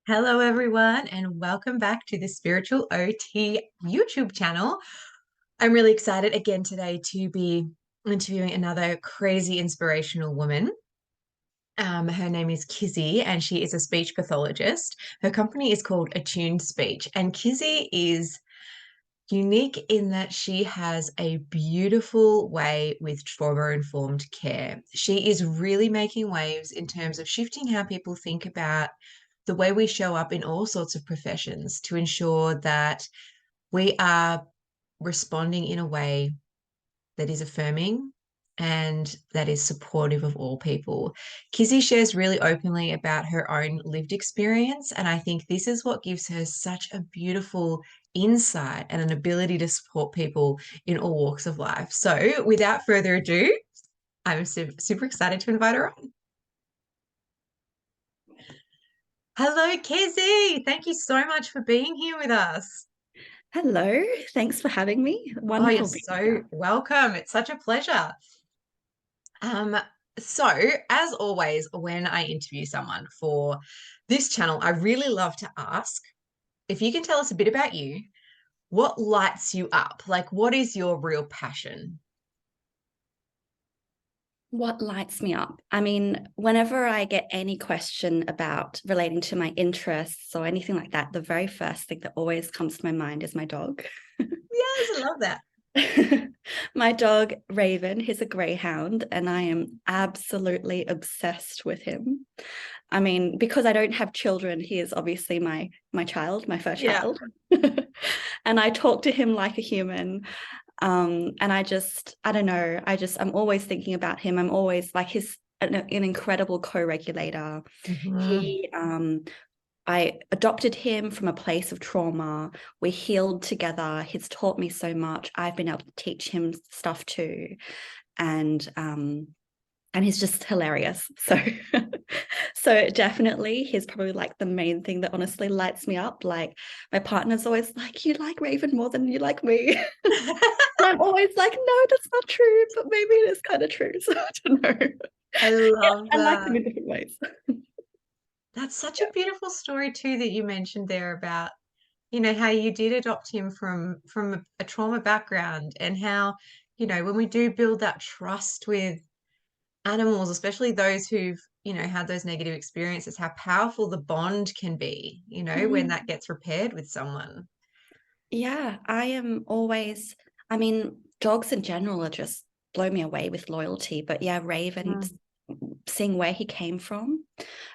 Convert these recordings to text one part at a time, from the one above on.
Hello, everyone, and welcome back to the Spiritual OT YouTube channel. I'm really excited again today to be interviewing another crazy inspirational woman. Her name is Kizzy, and she is a speech pathologist. Her company is called Attuned Speech, and Kizzy is unique in that she has a beautiful way with trauma-informed care. She is really making waves in terms of shifting how people think about the way we show up in all sorts of professions to ensure that we are responding in a way that is affirming and that is supportive of all people. Kizzy shares really openly about her own lived experience, and I think this is what gives her such a beautiful insight and an ability to support people in all walks of life. So, without further ado, I'm super excited to invite her on. Hello, Kizzy. Thank you so much for being here with us. Hello, thanks for having me. Oh, you're Wonderful being so here. welcome. It's such a pleasure. Um, so, as always, when I interview someone for this channel, I really love to ask if you can tell us a bit about you, what lights you up? Like, what is your real passion? What lights me up? I mean, whenever I get any question about relating to my interests or anything like that, the very first thing that always comes to my mind is my dog. Yes, I love that. My dog, Raven, he's a greyhound, and I am absolutely obsessed with him. I mean, because I don't have children, he is obviously my child, my first Yeah. child. And I talk to him like a human. And I don't know, I'm always thinking about him. I'm always like an incredible co-regulator. Mhm. He I adopted him from a place of trauma. We healed together. He's taught me so much. I've been able to teach him stuff too. And he's just hilarious. So so definitely he's probably like the main thing that honestly lights me up. Like my partner's always like, you like Raven more than you like me. And I'm always like, no, that's not true, but maybe it is kind of true. So I don't know. I Yeah, love I like them that. in different ways. That's such Yeah. a beautiful story too that you mentioned there about, how you did adopt him from a trauma background and how, when we do build that trust with animals, especially those who've, had those negative experiences, how powerful the bond can be, when Mm. that gets repaired with someone. Yeah, I am always, I mean, dogs in general are just blow me away with loyalty. But yeah, Raven, Mm. seeing where he came from,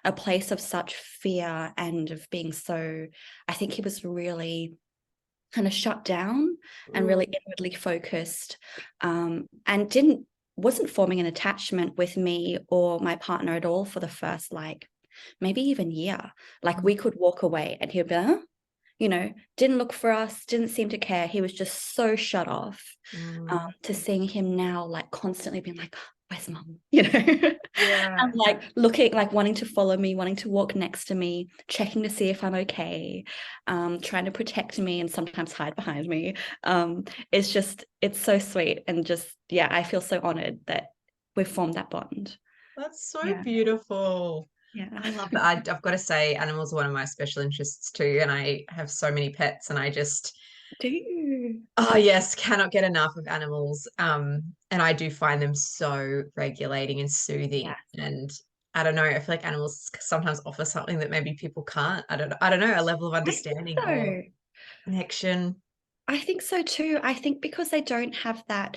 a place of such fear and of being so, I think he was really kind of shut down and really Mm. inwardly focused, and didn't wasn't forming an attachment with me or my partner at all for the first like maybe even year. Like we could walk away and he'd be like, huh? Didn't look for us, didn't seem to care. He was just so shut off. Mm. To seeing him now like constantly being like, where's mum? And Yeah. like looking, like wanting to follow me, wanting to walk next to me, checking to see if I'm okay, trying to protect me and sometimes hide behind me. It's so sweet. And just, yeah, I feel so honored that we've formed that bond. That's so Yeah. beautiful. Yeah. I love that. I've got to say, animals are one of my special interests too, and I have so many pets, and I just, Do you? oh yes, cannot get enough of animals. And I do find them so regulating and soothing. Yeah. And I don't know, I feel like animals sometimes offer something that maybe people can't. I don't know, a level of I think understanding or so. connection. I think so too. I think because they don't have that,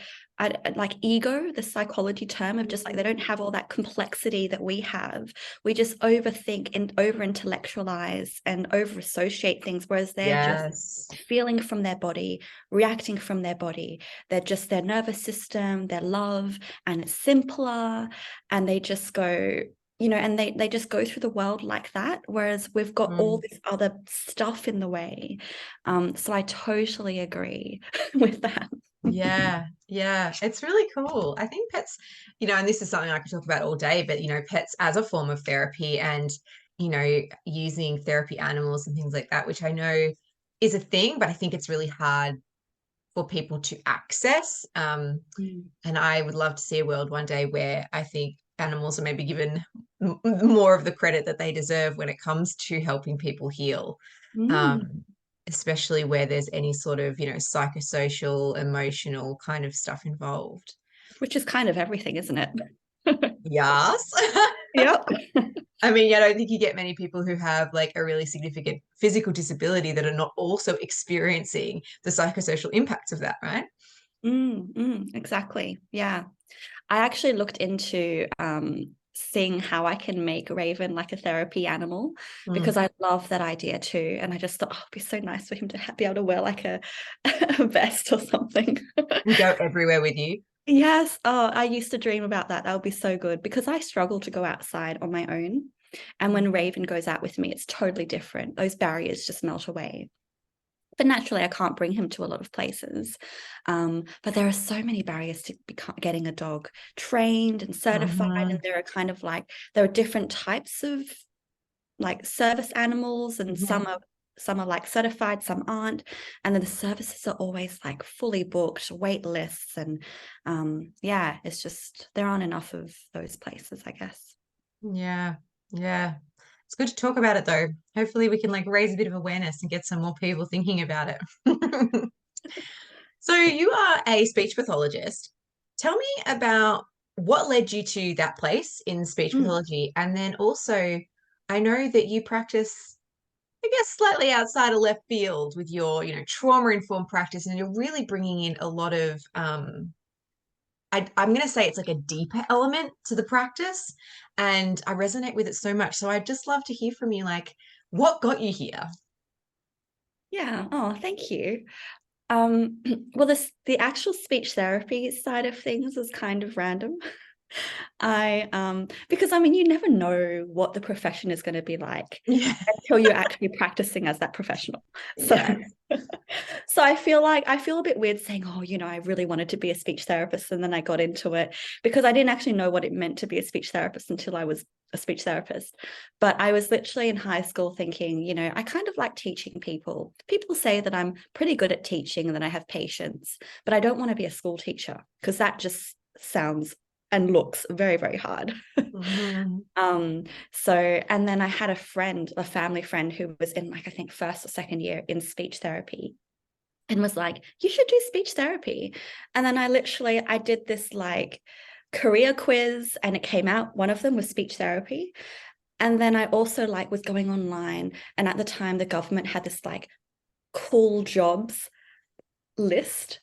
like ego, the psychology term of just like they don't have all that complexity that we have. We just overthink and over intellectualize and over associate things, whereas they're just Yes. feeling from their body, reacting from their body. They're just their nervous system, their love, and it's simpler. And they just go, and they just go through the world like that. Whereas we've got all Mm. this other stuff in the way. So I totally agree with that. Yeah, yeah, it's really cool. I think pets, and this is something I could talk about all day, but pets as a form of therapy and, using therapy animals and things like that, which I know is a thing, but I think it's really hard for people to access. Mm. And I would love to see a world one day where I think animals are maybe given more of the credit that they deserve when it comes to helping people heal, Mm. um, especially where there's any sort of, psychosocial, emotional kind of stuff involved. Which is kind of everything, isn't it? Yes. Yep. I mean, I don't think you get many people who have like a really significant physical disability that are not also experiencing the psychosocial impacts of that, right? Exactly. Yeah. I actually looked into seeing how I can make Raven like a therapy animal because Mm. I love that idea too. And I just thought, oh, it'd be so nice for him to be able to wear like a vest or something. And go everywhere with you. Yes. Oh, I used to dream about that. That would be so good because I struggle to go outside on my own. And when Raven goes out with me, it's totally different. Those barriers just melt away. But naturally, I can't bring him to a lot of places. But there are so many barriers to getting a dog trained and certified. Mm-hmm. And there are kind of like, there are different types of like service animals, and Mm-hmm. some are like certified, some aren't. And then the services are always like fully booked, wait lists. And yeah, it's just, there aren't enough of those places, I guess. Yeah. Yeah. It's good to talk about it though. Hopefully we can like raise a bit of awareness and get some more people thinking about it. So you are a speech pathologist. Tell me about what led you to that place in speech Mm. pathology. And then also, I know that you practice, I guess, slightly outside of left field with your, trauma-informed practice, and you're really bringing in a lot of, I'm going to say it's like a deeper element to the practice. And I resonate with it so much. So I'd just love to hear from you, like, what got you here? Yeah. Oh, thank you. Um, well, the actual speech therapy side of things is kind of random. Because I mean, you never know what the profession is going to be like Yeah. until you're actually practicing as that professional. So, Yeah. so I feel a bit weird saying, oh, I really wanted to be a speech therapist, and then I got into it because I didn't actually know what it meant to be a speech therapist until I was a speech therapist. But I was literally in high school thinking, I kind of like teaching people. People say that I'm pretty good at teaching and that I have patience, but I don't want to be a school teacher because that just sounds and looks very, very hard. Mhm. So, and then I had a family friend who was in like, I think first or second year in speech therapy and was like, you should do speech therapy. And then I did this like career quiz and it came out, one of them was speech therapy. And then I also like was going online, and at the time the government had this like cool jobs list,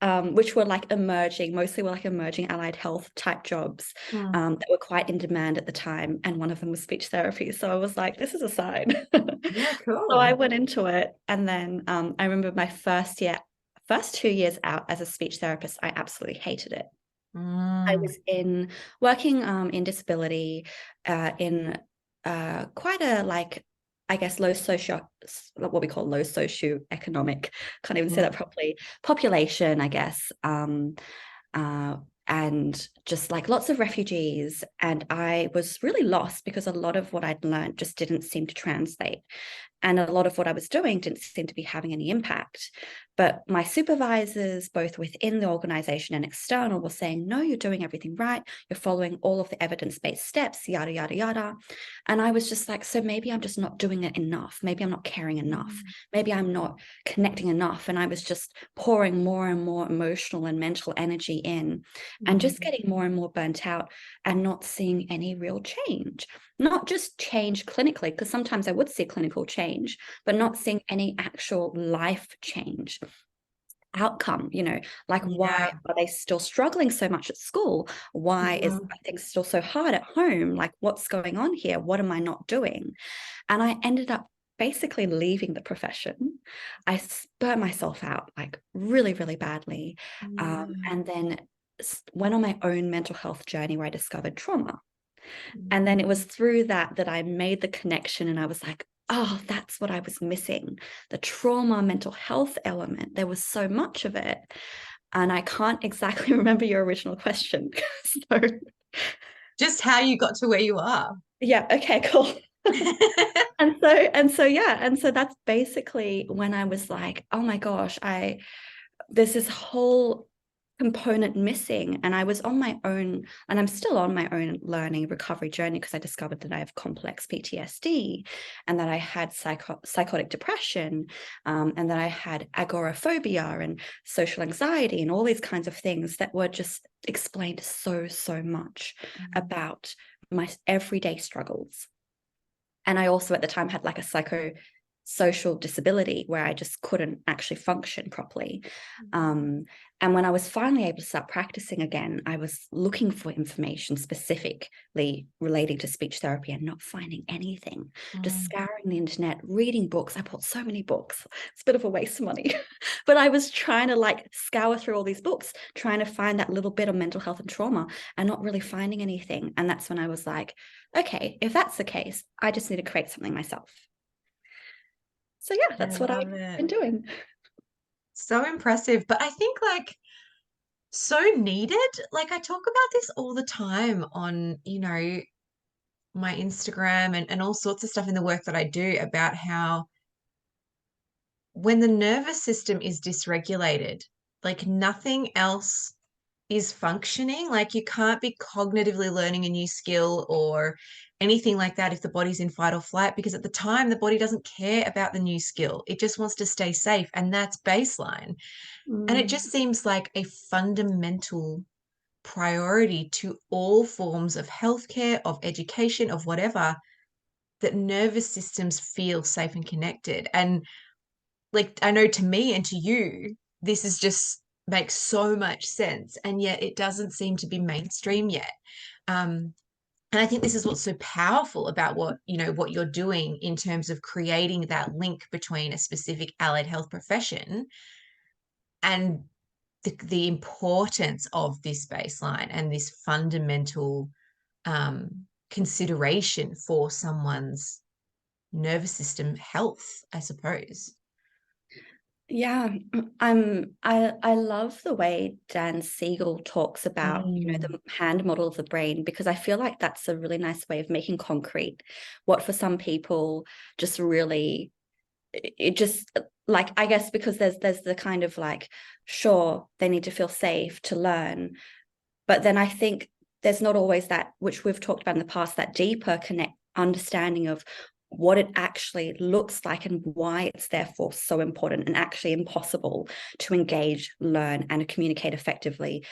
which were like mostly were like emerging allied health type jobs Mm. that were quite in demand at the time. And one of them was speech therapy. So I was like, this is a sign. Yeah, So I cool. went into it. And then I remember my first 2 years out as a speech therapist, I absolutely hated it. I Mm. was working in disability in quite a like, I guess, what we call low socioeconomic, can't even say Mm. that properly, population, I guess. Uh, and just like lots of refugees. And I was really lost because a lot of what I'd learned just didn't seem to translate. And a lot of what I was doing didn't seem to be having any impact. But my supervisors, both within the organization and external, were saying, no, you're doing everything right. You're following all of the evidence-based steps, yada, yada, yada. And I was just like, so maybe I'm just not doing it enough. Maybe I'm not caring enough. Maybe I'm not connecting enough. And I was just pouring more and more emotional and mental energy in and just Mm. getting more and more burnt out and not seeing any real change. Not just change clinically, because sometimes I would see clinical change, but not seeing any actual life change outcome, like Yeah. why are they still struggling so much at school? Why is Mhm. things still so hard at home? Like, what's going on here? What am I not doing? And I ended up basically leaving the profession. I burnt myself out like really, really badly. Yeah. And then went on my own mental health journey where I discovered trauma. And Mm. then it was through that I made the connection, and I was like, oh, that's what I was missing. The trauma, mental health element. There was so much of it. And I can't exactly remember your original question. So, Just how you got to where you are. yeah, okay, cool. And so that's basically when I was like, oh my gosh, there's this whole component missing. And I was on my own, and I'm still on my own learning recovery journey, because I discovered that I have complex PTSD, and that I had psychotic depression, and that I had agoraphobia and social anxiety and all these kinds of things that were just explained so much about my everyday struggles. And I also at the time had like a psychosocial disability where I just couldn't actually function properly. And when I was finally able to start practicing again, I was looking for information specifically relating to speech therapy and not finding anything. Just scouring the internet, reading books. I bought so many books. It's a bit of a waste of money. But I was trying to like scour through all these books, trying to find that little bit of mental health and trauma, and not really finding anything. And that's when I was like, okay, if that's the case, I just need to create something myself. So yeah, I that's what love I've it. been doing. So impressive. But I think like so needed. Like I talk about this all the time on, my Instagram and all sorts of stuff in the work that I do about how when the nervous system is dysregulated, like nothing else is functioning. Like you can't be cognitively learning a new skill or anything like that if the body's in fight or flight, because at the time the body doesn't care about the new skill. It just wants to stay safe. And that's baseline. And it just seems like a fundamental priority to all forms of healthcare, of education, of whatever, that nervous systems feel safe and connected. And like, I know to me and to you, this is just makes so much sense. And yet it doesn't seem to be mainstream yet. Um, and I think this is what's so powerful about what you're doing in terms of creating that link between a specific allied health profession and the importance of this baseline and this fundamental consideration for someone's nervous system health, I suppose. Yeah, I love the way Dan Siegel talks about, Mm, the hand model of the brain, because I feel like that's a really nice way of making concrete what for some people just really, it just, like, I guess because there's the kind of like, sure, they need to feel safe to learn, but then I think there's not always that, which we've talked about in the past, that deeper connect understanding of what it actually looks like and why it's therefore so important and actually impossible to engage, learn, and communicate effectively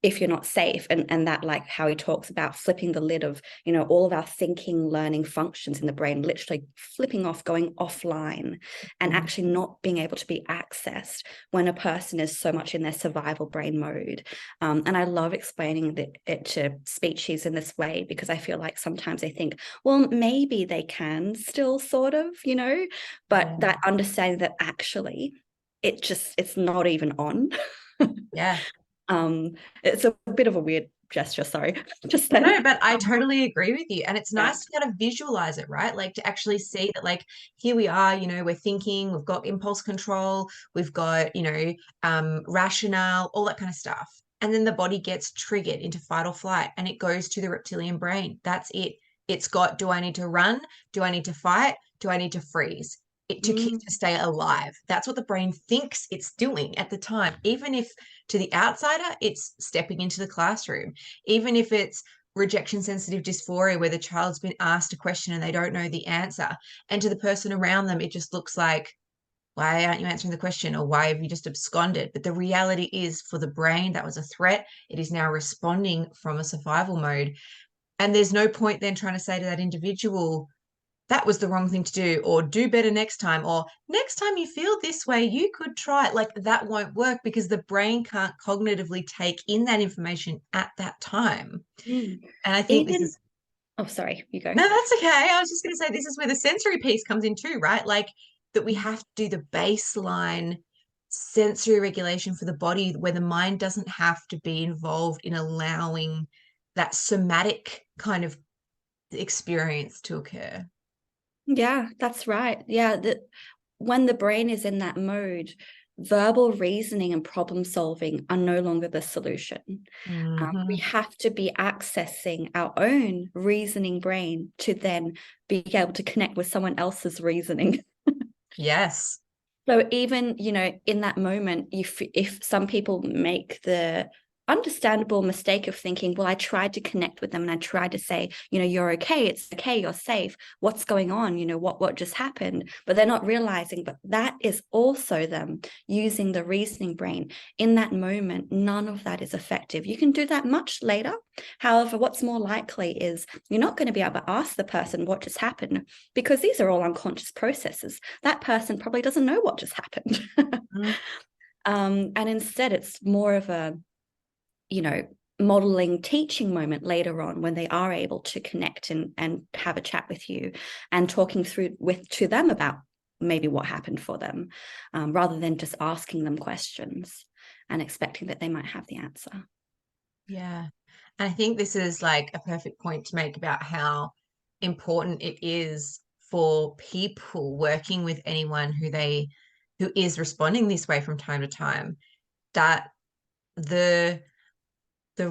if you're not safe. And that, like how he talks about flipping the lid of, all of our thinking, learning functions in the brain, literally flipping off, going offline, and mm, actually not being able to be accessed when a person is so much in their survival brain mode. And I love explaining it to speeches in this way, because I feel like sometimes they think, well, maybe they can still sort of, but yeah. that understanding that actually it's not even on. Yeah. It's a bit of a weird gesture, sorry. Just then. No, but I totally agree with you. And it's Yeah. nice to kind of visualize it, right? Like to actually see that, like, here we are, we're thinking, we've got impulse control, we've got, rationale, all that kind of stuff. And then the body gets triggered into fight or flight and it goes to the reptilian brain. That's it. It's got, do I need to run? Do I need to fight? Do I need to freeze? To stay alive. That's what the brain thinks it's doing at the time. Even if to the outsider, it's stepping into the classroom. Even if it's rejection sensitive dysphoria where the child's been asked a question and they don't know the answer, and to the person around them it just looks like, why aren't you answering the question, or why have you just absconded? But the reality is, for the brain, that was a threat. It is now responding from a survival mode, and there's no point then trying to say to that individual, that was the wrong thing to do, or do better next time, or next time you feel this way you could try it. Like that won't work because the brain can't cognitively take in that information at that time. Mm. And I think this Even, is, oh, sorry, you go. no, that's okay. I was just going to say this is where the sensory piece comes in too, right? Like that we have to do the baseline sensory regulation for the body where the mind doesn't have to be involved in allowing that somatic kind of experience to occur. Yeah, that's right. Yeah, when the brain is in that mode, verbal reasoning and problem solving are no longer the solution. We Mm-hmm. have to be accessing our own reasoning brain to then be able to connect with someone else's reasoning. Yes. So even, in that moment, if some people make the understandable mistake of thinking, well, I tried to connect with them and I tried to say, you're okay, it's okay, you're safe. What's going on? What just happened? But they're not realizing, but that is also them using the reasoning brain. In that moment, none of that is effective. You can do that much later. However, what's more likely is you're not going to be able to ask the person what just happened, because these are all unconscious processes. That person probably doesn't know what just happened. Mm. And instead, it's more of a, modeling teaching moment later on, when they are able to connect and have a chat with you and talking through to them about maybe what happened for them, rather than just asking them questions and expecting that they might have the answer. Yeah. And I think this is like a perfect point to make about how important it is for people working with anyone who is responding this way from time to time, that the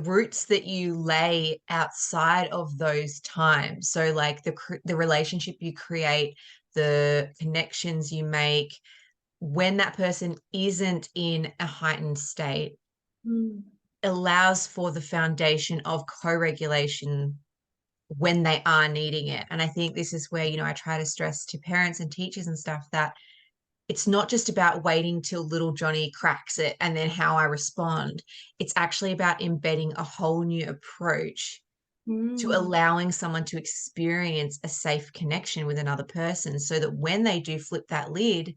roots that you lay outside of those times, so like the relationship you create, the connections you make when that person isn't in a heightened state, allows for the foundation of co-regulation when they are needing it. And I think this is where, I try to stress to parents and teachers and stuff that it's not just about waiting till little Johnny cracks it and then how I respond. It's actually about embedding a whole new approach to allowing someone to experience a safe connection with another person, so that when they do flip that lid,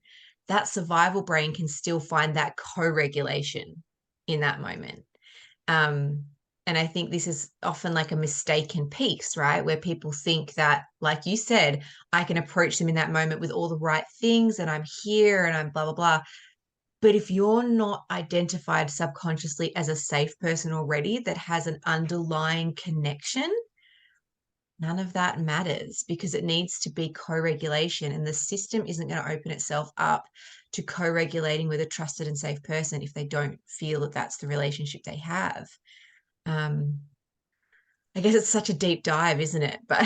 that survival brain can still find that co-regulation in that moment. Um, and I think this is often like a mistaken piece, right? Where people think that, like you said, I can approach them in that moment with all the right things and I'm here and I'm blah, blah, blah. But if you're not identified subconsciously as a safe person already that has an underlying connection, none of that matters, because it needs to be co-regulation, and the system isn't going to open itself up to co-regulating with a trusted and safe person if they don't feel that that's the relationship they have. um I guess it's such a deep dive, isn't it? But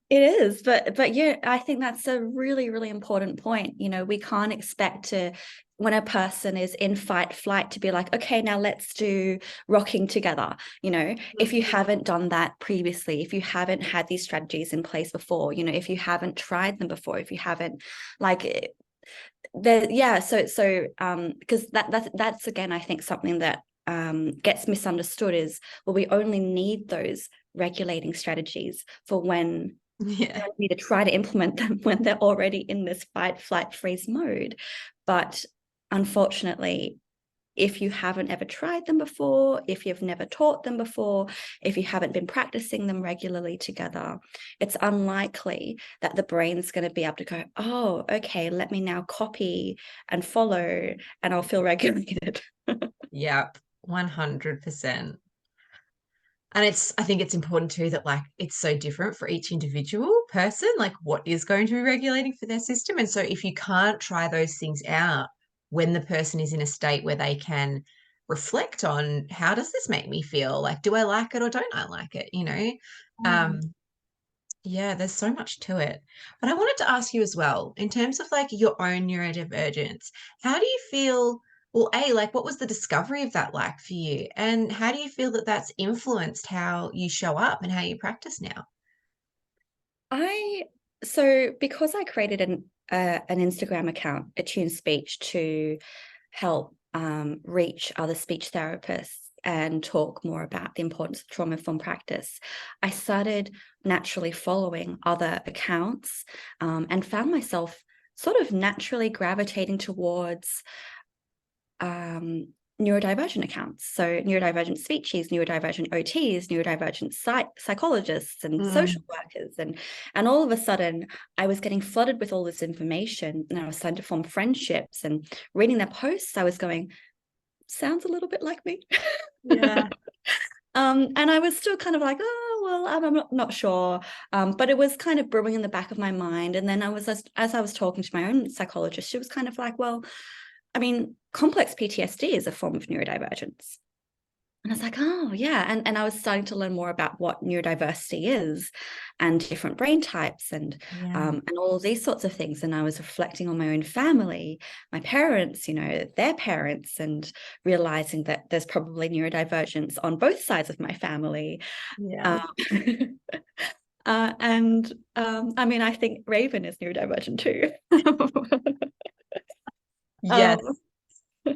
It is, but yeah, I think that's a really, really important point. We can't expect to, when a person is in fight flight, to be like, okay, now let's do rocking together. If you haven't done that previously, if you haven't had these strategies in place before, if you haven't tried them before, if you haven't, like, because that's again, I think something that gets misunderstood is, well, we only need those regulating strategies for when yeah, need to try to implement them when they're already in this fight, flight, freeze mode. But unfortunately, if you haven't ever tried them before, if you've never taught them before, if you haven't been practicing them regularly together, it's unlikely that the brain's going to be able to go, oh, okay, let me now copy and follow and I'll feel regulated. yep, 100%. And I think it's important too that like it's so different for each individual person, like what is going to be regulating for their system. And so if you can't try those things out when the person is in a state where they can reflect on, how does this make me feel? Like, do I like it or don't I like it? Um, yeah, there's so much to it. But I wanted to ask you as well, in terms of like your own neurodivergence, how do you feel? Well, like, what was the discovery of that like for you? And how do you feel that that's influenced how you show up and how you practice now? So because I created an Instagram account, Attuned Speech, to help reach other speech therapists and talk more about the importance of trauma-informed practice, I started naturally following other accounts, and found myself sort of naturally gravitating towards neurodivergent accounts. So neurodivergent speeches, neurodivergent OTs, neurodivergent psychologists and social Mm, workers. And all of a sudden I was getting flooded with all this information, and I was starting to form friendships, and reading their posts, I was going, sounds a little bit like me. yeah. And I was still kind of like, oh, well, I'm not sure. But it was kind of brewing in the back of my mind. And then as I was talking to my own psychologist, she was kind of like, well, I mean, complex PTSD is a form of neurodivergence. And I was like, oh, yeah. And I was starting to learn more about what neurodiversity is and different brain types Yeah. and all of these sorts of things. And I was reflecting on my own family, my parents, their parents, and realizing that there's probably neurodivergence on both sides of my family. Yeah. Um, I mean, I think Raven is neurodivergent too. Yes. um,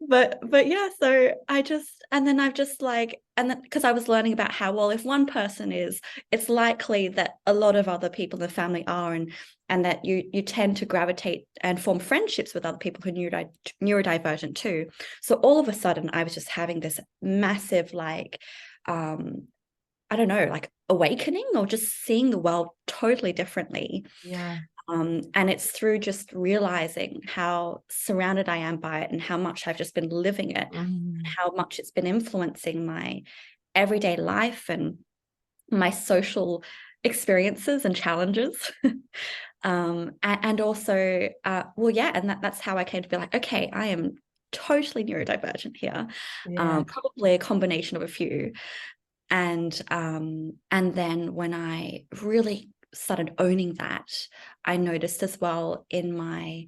but yeah, so I've just like, and then because I was learning about how, well, if one person is, it's likely that a lot of other people in the family are, and that you tend to gravitate and form friendships with other people who are neurodivergent too. So all of a sudden I was just having this massive, like, I don't know, like awakening, or just seeing the world totally differently. Yeah. And it's through just realizing how surrounded I am by it, and how much I've just been living it, Mm. how much it's been influencing my everyday life and my social experiences and challenges. And also, well, yeah, and that's how I came to be like, okay, I am totally neurodivergent here, Yeah. probably a combination of a few. And then when I really started owning that, I noticed as well in my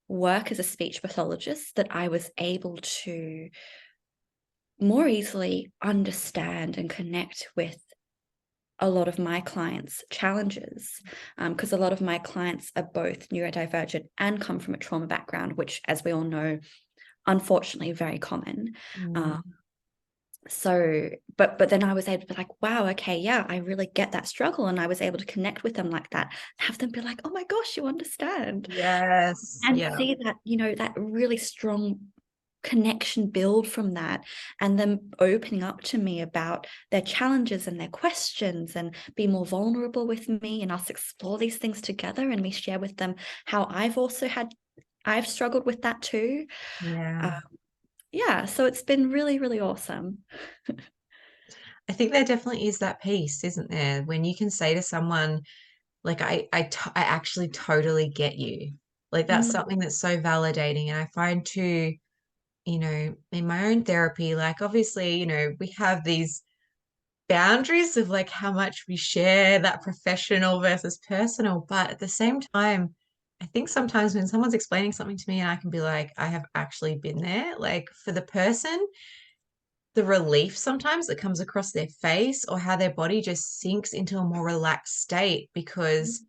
work as a speech pathologist that I was able to more easily understand and connect with a lot of my clients' challenges, because a lot of my clients are both neurodivergent and come from a trauma background, which, as we all know, unfortunately, very common. Uh, Mm. so but then I was able to be like, wow, okay, yeah, I really get that struggle, and I was able to connect with them like that, have them be like, oh my gosh, you understand, Yes. and Yeah. see that, that really strong connection build from that, and them opening up to me about their challenges and their questions, and be more vulnerable with me, and us explore these things together, and me share with them how I've struggled with that too. Yeah. Yeah, so it's been really, really awesome. I think there definitely is that piece, isn't there? When you can say to someone, like, I actually totally get you. Like, that's Mm. something that's so validating. And I find too, in my own therapy, like, obviously, we have these boundaries of like how much we share that professional versus personal. But at the same time, I think sometimes when someone's explaining something to me and I can be like, I have actually been there, like for the person, the relief sometimes that comes across their face or how their body just sinks into a more relaxed state because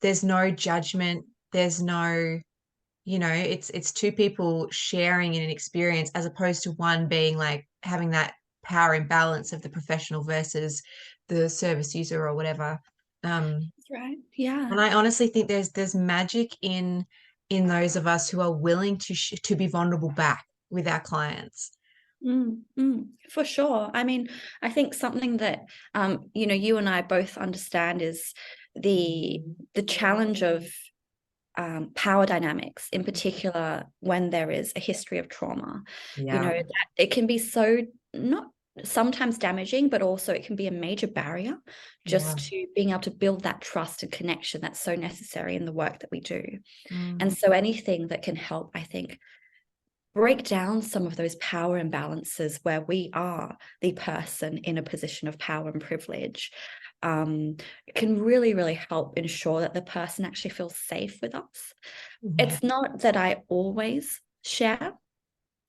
there's no judgment, there's no, it's two people sharing in an experience as opposed to one being like having that power imbalance of the professional versus the service user or whatever. That's right. Yeah. And I honestly think there's magic in those of us who are willing to be vulnerable back with our clients. For sure. I mean, I think something that you and I both understand is the challenge of power dynamics, in particular when there is a history of trauma. Yeah. That it can be so, not sometimes damaging, but also it can be a major barrier Yeah. just to being able to build that trust and connection that's so necessary in the work that we do. Mm. And so anything that can help, I think, break down some of those power imbalances where we are the person in a position of power and privilege, can really, really help ensure that the person actually feels safe with us. Yeah. It's not that I always share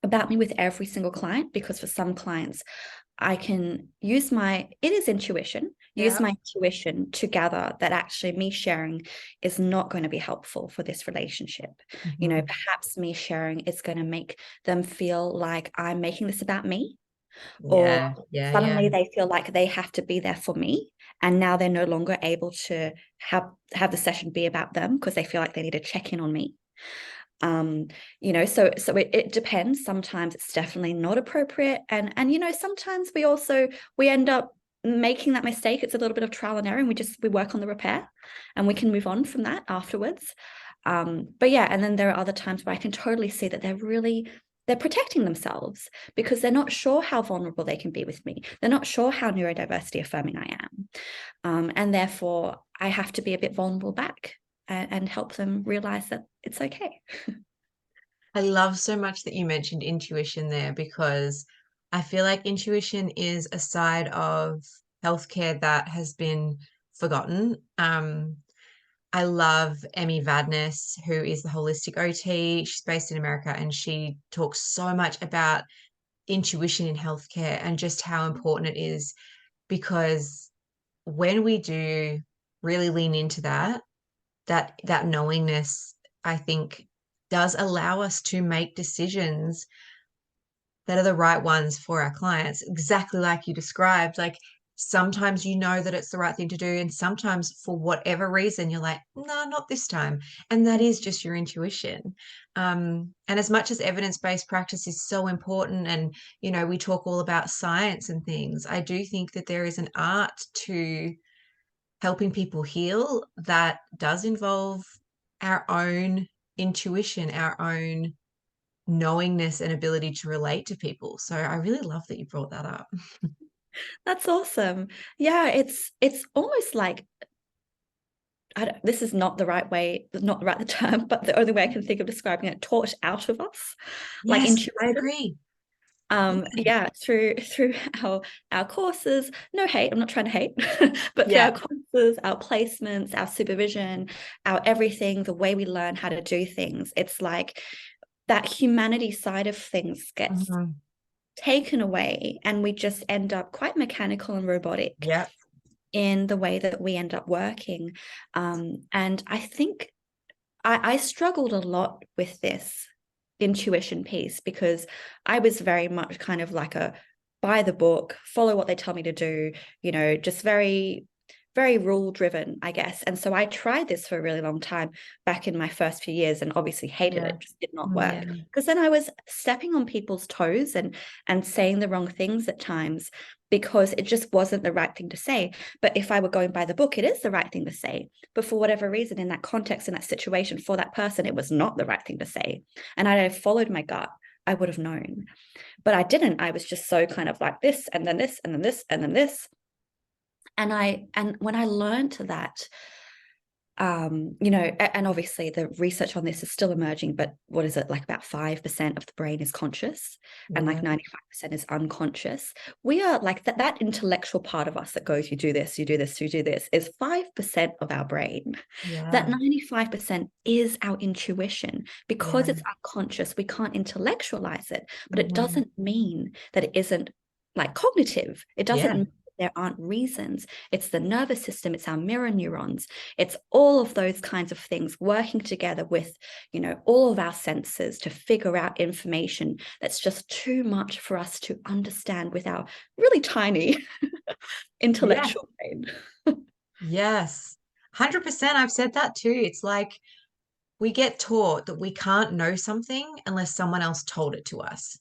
about me with every single client, because for some clients, I can use it is intuition, use Yeah. my intuition to gather that actually me sharing is not going to be helpful for this relationship. Mhm. Perhaps me sharing is going to make them feel like I'm making this about me, or Yeah. Yeah. Yeah. suddenly they feel like they have to be there for me. And now they're no longer able to have the session be about them because they feel like they need to check in on me. So it depends. Sometimes it's definitely not appropriate, and sometimes we end up making that mistake. It's a little bit of trial and error, and we work on the repair, and we can move on from that afterwards. But yeah, and then there are other times where I can totally see that they're protecting themselves because they're not sure how vulnerable they can be with me. They're not sure how neurodiversity affirming I am, and therefore I have to be a bit vulnerable back, and help them realize that it's okay. I love so much that you mentioned intuition there because I feel like intuition is a side of healthcare that has been forgotten. I love Emmy Vadnais, who is the holistic OT. She's based in America, and she talks so much about intuition in healthcare and just how important it is, because when we do really lean into that knowingness, I think does allow us to make decisions that are the right ones for our clients, exactly like you described. Like sometimes you know that it's the right thing to do, and sometimes for whatever reason you're like, no, not this time. And that is just your intuition. And as much as evidence-based practice is so important, and we talk all about science and things, I do think that there is an art to helping people heal that does involve our own intuition, our own knowingness and ability to relate to people. So I really love that you brought that up. That's awesome. Yeah, it's almost like this is not the right way, not the right term, but the only way I can think of describing it, taught out of us, like Yes, I intuition. agree. Yeah, through our courses. No hate, I'm not trying to hate, but through our Yeah. courses, our placements, our supervision, our everything, the way we learn how to do things. It's like that humanity side of things gets Mhm. taken away, and we just end up quite mechanical and robotic Yeah. in the way that we end up working. And I think I struggled a lot with this intuition piece, because I was very much kind of like a by the book, follow what they tell me to do, just very, very rule driven, I guess. And so I tried this for a really long time back in my first few years, and obviously hated Yeah. it, just did not Yeah. work. Because then I was stepping on people's toes and saying the wrong things at times, because it just wasn't the right thing to say. But if I were going by the book, it is the right thing to say. But for whatever reason, in that context, in that situation, for that person, it was not the right thing to say. And I'd have followed my gut, I would have known. But I didn't. I was just so kind of like this, and then this, and then this, and then this. And when I learned that, and obviously the research on this is still emerging, but what is it, like about 5% of the brain is conscious, and like Yeah. 95% is unconscious. We are like that intellectual part of us that goes, you do this, you do this, you do this, is 5% of our brain. That Yeah. 95% is our intuition. Because Yeah. it's unconscious, we can't intellectualize it, but it Mhm. doesn't mean that it isn't like cognitive. It doesn't Yeah. mean there aren't reasons. It's the nervous system, it's our mirror neurons, it's all of those kinds of things working together with, all of our senses to figure out information that's just too much for us to understand with our really tiny Yeah. intellectual brain. Yes. 100%. I've said that too. It's like we get taught that we can't know something unless someone else told it to us.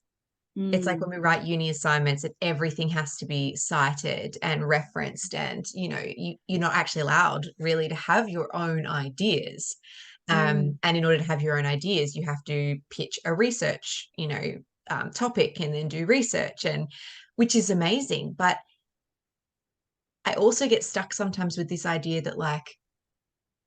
It's like when Mm, we write uni assignments and everything has to be cited and referenced, and you're not actually allowed really to have your own ideas. mm. And in order to have your own ideas, you have to pitch a research topic and then do research, and which is amazing. But I also get stuck sometimes with this idea that, like,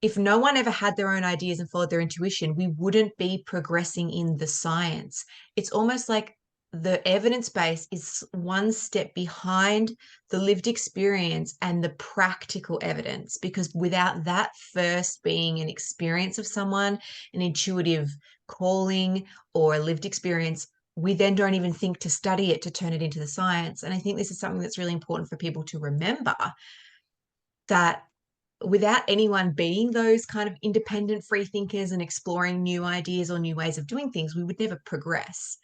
if no one ever had their own ideas and followed their intuition, we wouldn't be progressing in the science. It's almost like the evidence base is one step behind the lived experience and the practical evidence, because without that first being an experience of someone, an intuitive calling or a lived experience, we then don't even think to study it, to turn it into the science. And I think this is something that's really important for people to remember, that without anyone being those kind of independent free thinkers and exploring new ideas or new ways of doing things, we would never progress.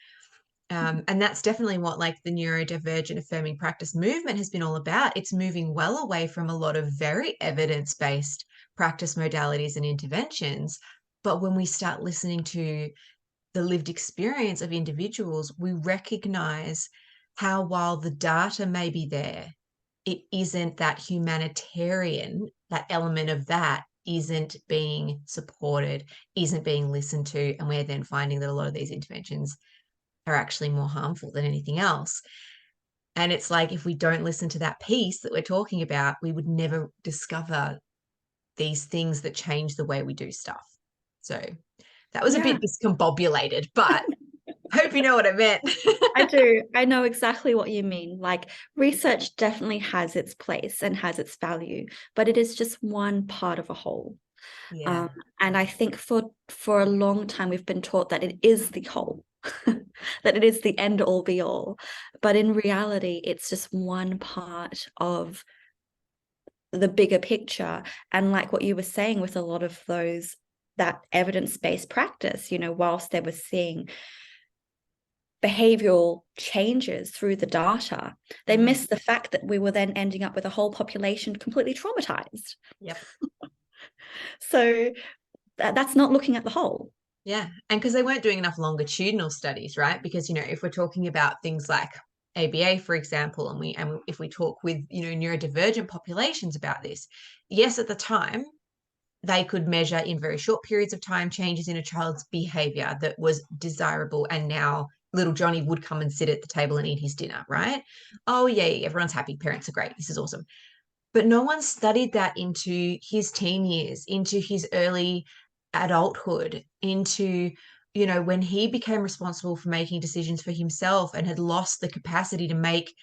And that's definitely what like the neurodivergent affirming practice movement has been all about. It's moving well away from a lot of very evidence-based practice modalities and interventions. But when we start listening to the lived experience of individuals, we recognize how, while the data may be there, it isn't that humanitarian, that element of that isn't being supported, isn't being listened to. And we're then finding that a lot of these interventions are actually more harmful than anything else. And it's like, if we don't listen to that piece that we're talking about, we would never discover these things that change the way we do stuff. So that was a Yeah. bit discombobulated, but Hope you know what I meant. I do. I know exactly what you mean. Like research definitely has its place and has its value, but it is just one part of a whole. Yeah. Um, and I think for a long time we've been taught that it is the whole, that it is the end all be all. But in reality, it's just one part of the bigger picture. And like what you were saying with a lot of those, that evidence-based practice, whilst they were seeing behavioral changes through the data, they Mm. missed the fact that we were then ending up with a whole population completely traumatized. Yep. So that's not looking at the whole. Yeah. And because they weren't doing enough longitudinal studies, right? Because, if we're talking about things like ABA, for example, and if we talk with, neurodivergent populations about this, yes, at the time, they could measure in very short periods of time changes in a child's behavior that was desirable. And now little Johnny would come and sit at the table and eat his dinner, right? Oh, yay, everyone's happy. Parents are great. This is awesome. But no one studied that into his teen years, into his early adulthood, into, when he became responsible for making decisions for himself and had lost the capacity to make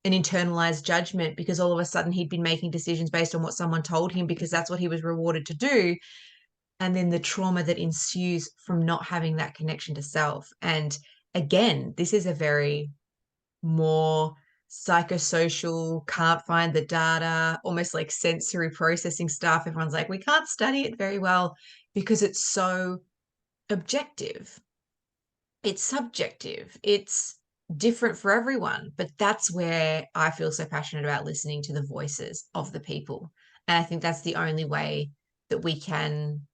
an internalized judgment because all of a sudden he'd been making decisions based on what someone told him because that's what he was rewarded to do. And then the trauma that ensues from not having that connection to self. And again, this is a very more psychosocial, can't find the data, almost like sensory processing stuff. Everyone's like, we can't study it very well because it's so objective. It's subjective. It's different for everyone. But that's where I feel so passionate about listening to the voices of the people. And I think that's the only way that we can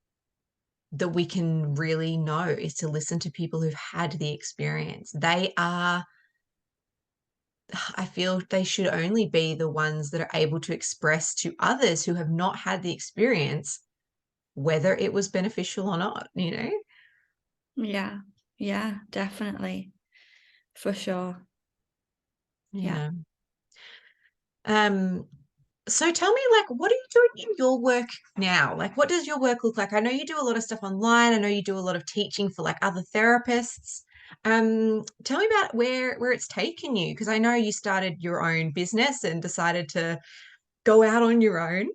really know is to listen to people who've had the experience. I feel they should only be the ones that are able to express to others who have not had the experience whether it was beneficial or not. Yeah, yeah, definitely, for sure. Yeah. Yeah. Um, so tell me, like, what are you doing in your work now? Like, what does your work look like? I know you do a lot of stuff online. I know you do a lot of teaching for like other therapists. Tell me about where it's taken you, because I know you started your own business and decided to go out on your own.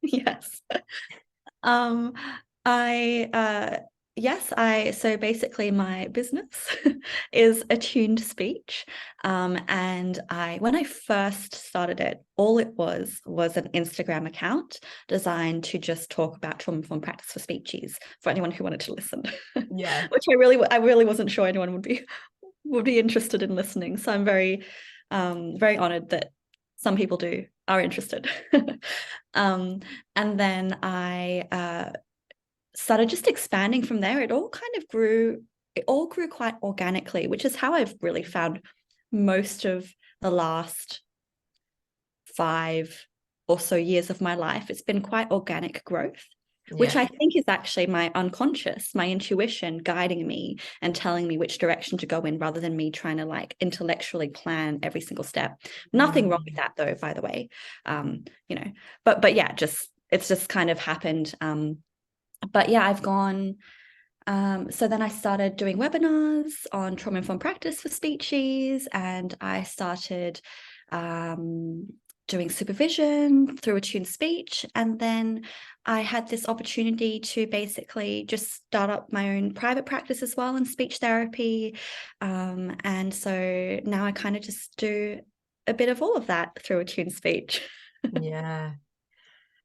Yes. Um, I yes, so basically my business is Attuned Speech. And when I first started it, all it was an Instagram account designed to just talk about trauma-informed practice for speeches for anyone who wanted to listen, Yeah. which I really wasn't sure anyone would be interested in listening. So I'm very honored that some people are interested. Um, and then I started just expanding from there. It all grew quite organically, which is how I've really found most of the last 5 or so years of my life. It's been quite organic growth, which Yeah. I think is actually my unconscious, my intuition guiding me and telling me which direction to go in rather than me trying to like intellectually plan every single step. Nothing wrong with that though, by the way. Um, you know, but yeah, it's just kind of happened. But yeah, I've gone. So then I started doing webinars on trauma-informed practice for speeches, and I started doing supervision through Attuned Speech. And then I had this opportunity to basically just start up my own private practice as well in speech therapy. And so now I kind of just do a bit of all of that through Attuned Speech. Yeah.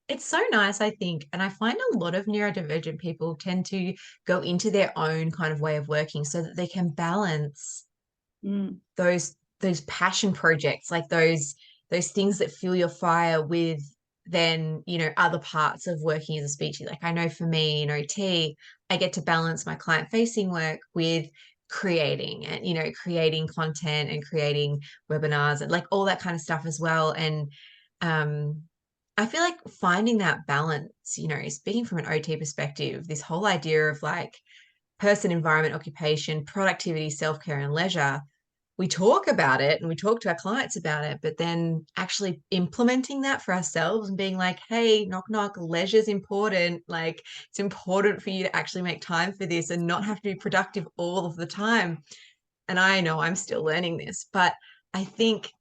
It's so nice, I think. And I find a lot of neurodivergent people tend to go into their own kind of way of working so that they can balance Mm, those passion projects, like those things that fuel your fire with then, other parts of working as a speechy. Like I know for me, I get to balance my client facing work with creating and, creating content and creating webinars and like all that kind of stuff as well. And um I feel like finding that balance, speaking from an OT perspective, this whole idea of like person, environment, occupation, productivity, self-care, and leisure, we talk about it and we talk to our clients about it, but then actually implementing that for ourselves and being like, hey, knock, knock, leisure's important. Like, it's important for you to actually make time for this and not have to be productive all of the time. And I know I'm still learning this, but I think,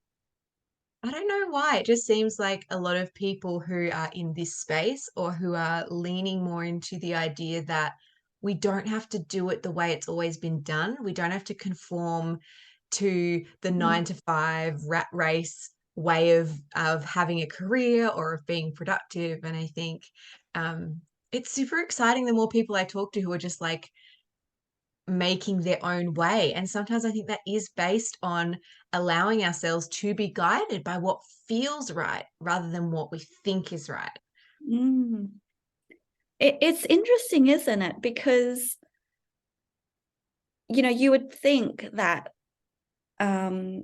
I don't know why. It just seems like a lot of people who are in this space or who are leaning more into the idea that we don't have to do it the way it's always been done. We don't have to conform to the Mm. 9 to 5 rat race way of having a career or of being productive. And I think um, it's super exciting the more people I talk to who are just like making their own way. And sometimes I think that is based on allowing ourselves to be guided by what feels right rather than what we think is right. Mm. It's interesting, isn't it? Because, you would think that um,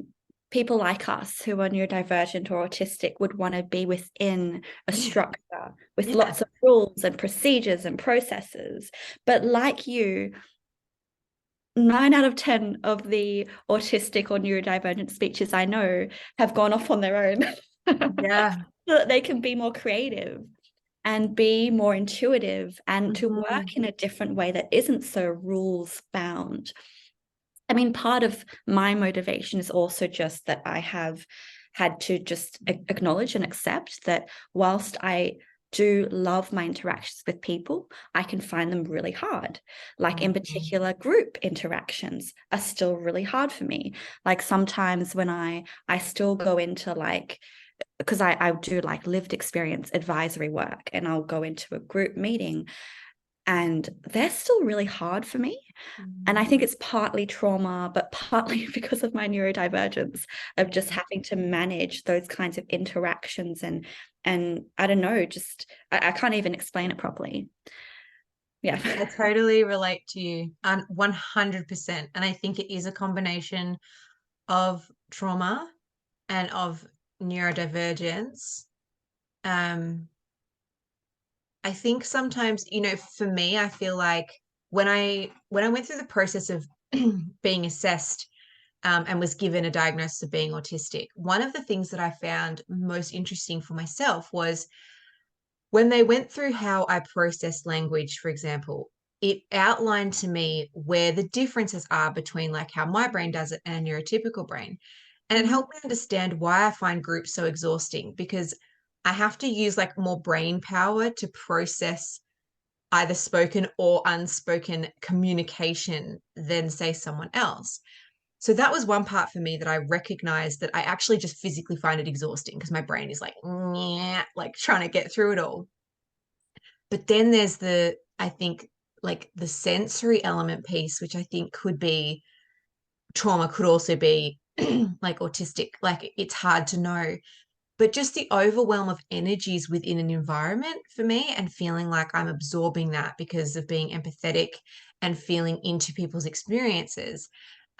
people like us who are neurodivergent or autistic would want to be within a Yeah. structure with Yeah. lots of rules and procedures and processes. But like you, 9 out of 10 of the autistic or neurodivergent speeches I know have gone off on their own Yeah. so that they can be more creative and be more intuitive and to Mhm. work in a different way that isn't so rules bound. I mean, part of my motivation is also just that I have had to just acknowledge and accept that whilst I do love my interactions with people, I can find them really hard. Like in Mhm. particular, group interactions are still really hard for me. Like sometimes when I still go into like, because I do like lived experience advisory work and I'll go into a group meeting and they're still really hard for me. And I think it's partly trauma, but partly because of my neurodivergence of just having to manage those kinds of interactions and I don't know, just I can't even explain it properly. Yeah. I totally relate to you 100%. And I think it is a combination of trauma and of neurodivergence. Um, I think sometimes, for me, I feel like when I went through the process of being assessed and was given a diagnosis of being autistic, one of the things that I found most interesting for myself was when they went through how I process language, for example, it outlined to me where the differences are between like how my brain does it and a neurotypical brain. And it Mm, helped me understand why I find groups so exhausting because I have to use like more brain power to process either spoken or unspoken communication than say someone else. So that was one part for me that I recognized that I actually just physically find it exhausting because my brain is like trying to get through it all. But then there's I think, like the sensory element piece, which I think could be trauma, could also be like autistic. Like it's hard to know. But just the overwhelm of energies within an environment for me and feeling like I'm absorbing that because of being empathetic and feeling into people's experiences.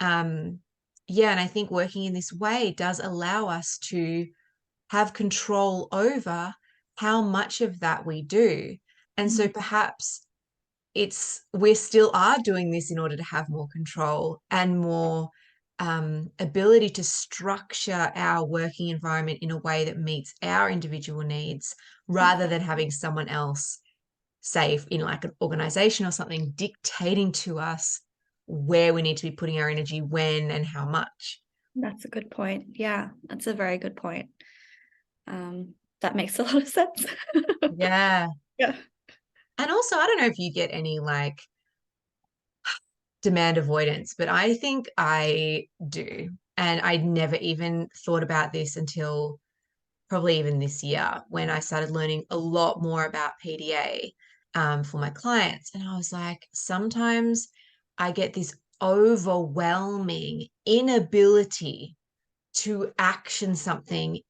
Um, yeah, and I think working in this way does allow us to have control over how much of that we do. And so mm, perhaps we still are doing this in order to have more control and more ability to structure our working environment in a way that meets our individual needs rather than having someone else, say in like an organization or something, dictating to us where we need to be putting our energy, when, and how much. that's a good point. Yeah, that's a very good point. That makes a lot of sense. Yeah. Yeah. And also, I don't know if you get any like demand avoidance, but I think I do. And I'd never even thought about this until probably even this year when I started learning a lot more about PDA for my clients. And I was like, sometimes I get this overwhelming inability to action something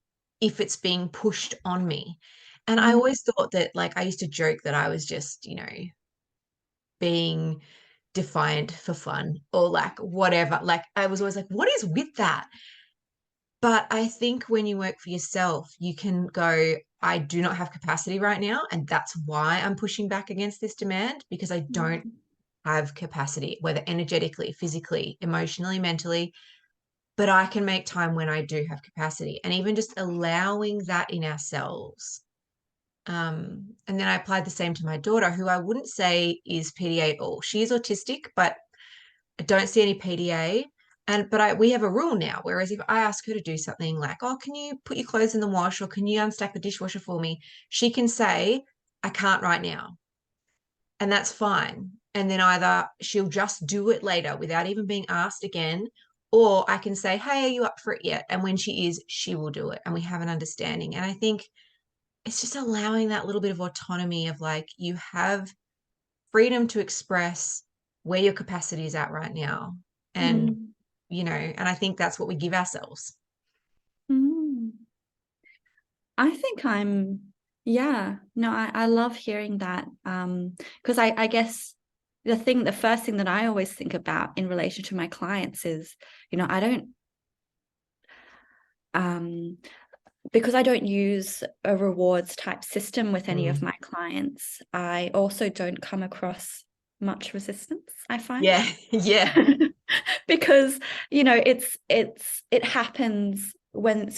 if it's being pushed on me. And I Mm, always thought that, like, I used to joke that I was just, being defiant for fun or like whatever. Like, I was always like, what is with that? But I think when you work for yourself, you can go, I do not have capacity right now. And that's why I'm pushing back against this demand because I don't mm, have capacity, whether energetically, physically, emotionally, mentally. but I can make time when I do have capacity, and even just allowing that in ourselves. And then I applied the same to my daughter, who I wouldn't say is PDA at all. She is autistic, but I don't see any PDA. But we have a rule now, whereas if I ask her to do something like, oh, can you put your clothes in the wash, or can you unstack the dishwasher for me? She can say, I can't right now. And that's fine. And then either she'll just do it later without even being asked again, or I can say, hey, are you up for it yet? And when she is, she will do it. And we have an understanding. And I think it's just allowing that little bit of autonomy of like, you have freedom to express where your capacity is at right now. And, Mm. and I think that's what we give ourselves. Mm. I think yeah, no, I love hearing that. Because I guess the first thing that I always think about in relation to my clients is, I don't, because I don't use a rewards type system with any of Mm. my clients, I also don't come across much resistance, I find. Yeah. Yeah. Because, it happens when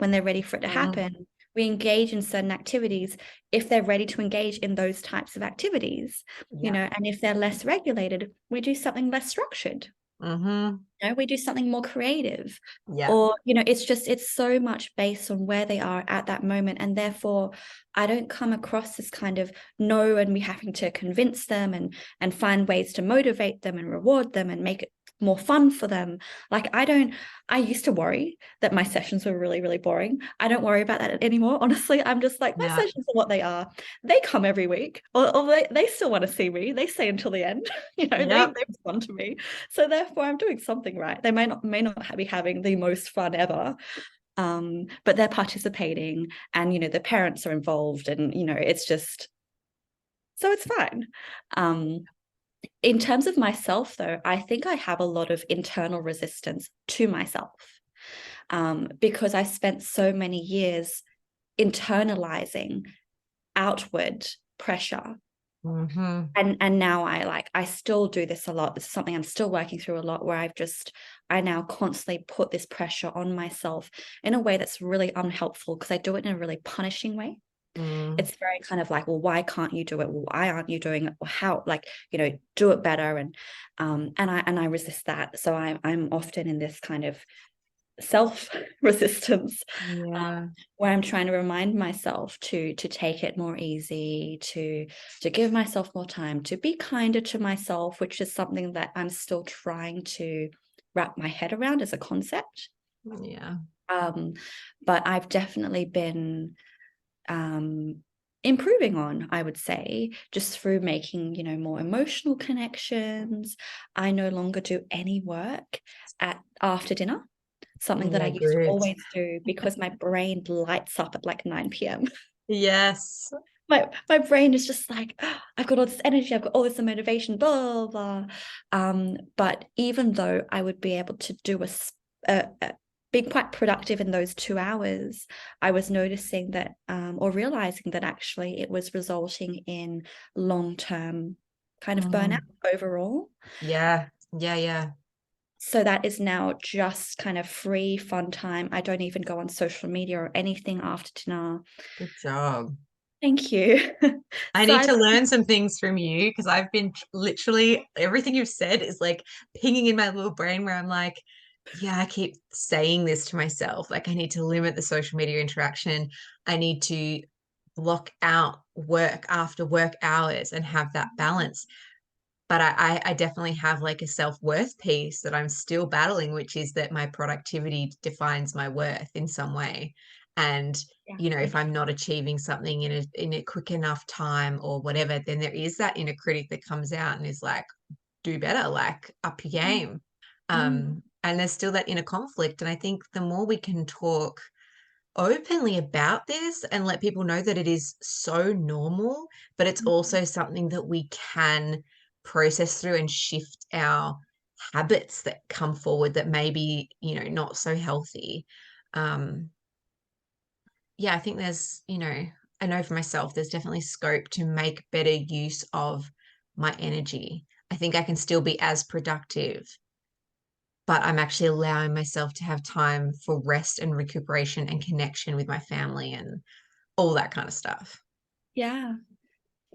when they're ready for it to Mm. happen. We engage in certain activities if they're ready to engage in those types of activities, Yeah. and if they're less regulated, we do something less structured. Mm-hmm. We do something more creative. Yeah. Or, it's so much based on where they are at that moment. And therefore, I don't come across this kind of no, and we having to convince them and find ways to motivate them and reward them and make it more fun for them. Like, I used to worry that my sessions were really, really boring. I don't worry about that anymore. Honestly, I'm just like, my Yeah. sessions are what they are. They come every week, or they still want to see me. They stay until the end. Yeah. They respond to me. So therefore, I'm doing something right. They may not be having the most fun ever, but they're participating, and the parents are involved, and it's just, so it's fine. In terms of myself, though, I think I have a lot of internal resistance to myself, because I spent so many years internalizing outward pressure. Mm-hmm. And now I still do this a lot. This is something I'm still working through a lot, where I now constantly put this pressure on myself in a way that's really unhelpful, because I do it in a really punishing way. Mm. It's very kind of like, well, why can't you do it? Well, why aren't you doing it? Well, how, like, do it better. And I resist that. So I'm often in this kind of self resistance, Yeah. where I'm trying to remind myself to take it more easy, to give myself more time, to be kinder to myself, which is something that I'm still trying to wrap my head around as a concept. Yeah. But I've definitely been improving on, I would say, just through making, more emotional connections. I no longer do any work after dinner, something that I Yeah. used to Good. always do, because my brain lights up at like 9 p.m. Yes. My brain is just like, oh, I've got all this energy, I've got all this motivation, blah, blah. But even though I would be able to do be quite productive in those 2 hours, I was noticing that, or realizing that actually it was resulting in long-term kind of burnout Mm. overall. Yeah. Yeah. Yeah. So that is now just kind of free, fun time. I don't even go on social media or anything after dinner. Good job. Thank you. I So need to learn some things from you, because I've been literally everything you've said is like pinging in my little brain where I'm like, yeah, I keep saying this to myself. Like, I need to limit the social media interaction. I need to block out work after work hours and have that balance. But I definitely have like a self-worth piece that I'm still battling, which is that my productivity defines my worth in some way. And yeah, if thank I'm not achieving something in a quick enough time or whatever, then there is that inner critic that comes out and is like, do better, like up your you. game. Mm, And there's still that inner conflict. And I think the more we can talk openly about this and let people know that it is so normal, but it's mm, also something that we can process through and shift our habits that come forward that may be, not so healthy. Um, yeah, I think I know for myself, there's definitely scope to make better use of my energy. I think I can still be as productive, but I'm actually allowing myself to have time for rest and recuperation and connection with my family and all that kind of stuff. Yeah.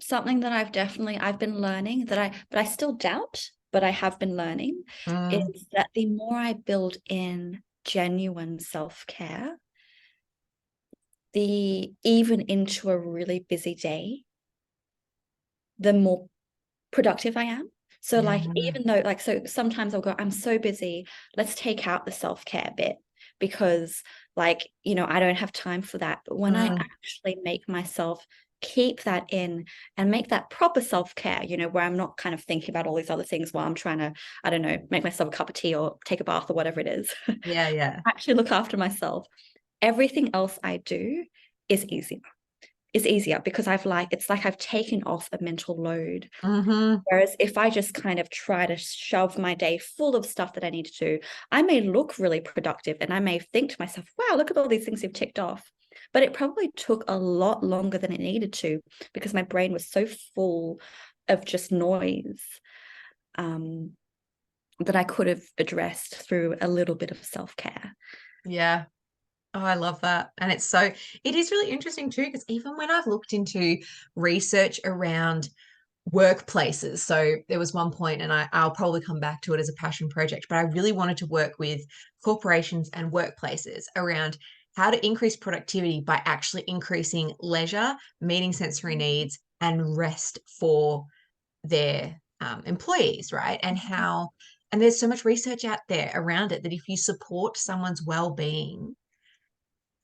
Something that I've been learning but I still doubt, but I have been learning Mm, is that the more I build in genuine self-care, the even into a really busy day, the more productive I am. So yeah. like, even though like, so sometimes I'll go, I'm so busy, let's take out the self-care bit because like, I don't have time for that. But when I Mm, actually make myself keep that in and make that proper self-care, where I'm not kind of thinking about all these other things while I'm trying to, I don't know, make myself a cup of tea or take a bath or whatever it is, yeah, yeah. actually look after myself. Everything else I do is easier. Is easier because it's like I've taken off a mental load. Hmm. Whereas if I just kind of try to shove my day full of stuff that I need to do, I may look really productive and I may think to myself, wow, look at all these things you've ticked off. But it probably took a lot longer than it needed to because my brain was so full of just noise, um, that I could have addressed through a little bit of self-care. Yeah. Oh, I love that. And it is really interesting too, because even when I've looked into research around workplaces, so there was one point, and I'll probably come back to it as a passion project, but I really wanted to work with corporations and workplaces around how to increase productivity by actually increasing leisure, meeting sensory needs, and rest for their employees, right? And there's so much research out there around it that if you support someone's well-being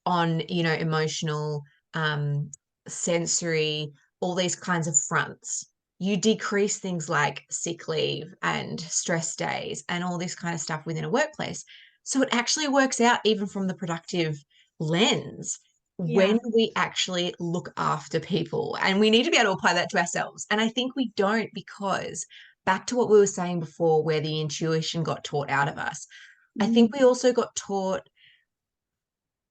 on, emotional, um, sensory, all these kinds of fronts, you decrease things like sick leave and stress days and all this kind of stuff within a workplace. So it actually works out even from the productive lens Yeah. when we actually look after people. And we need to be able to apply that to ourselves. And I think we don't, because back to what we were saying before, where the intuition got taught out of us, I think Mm. we also got taught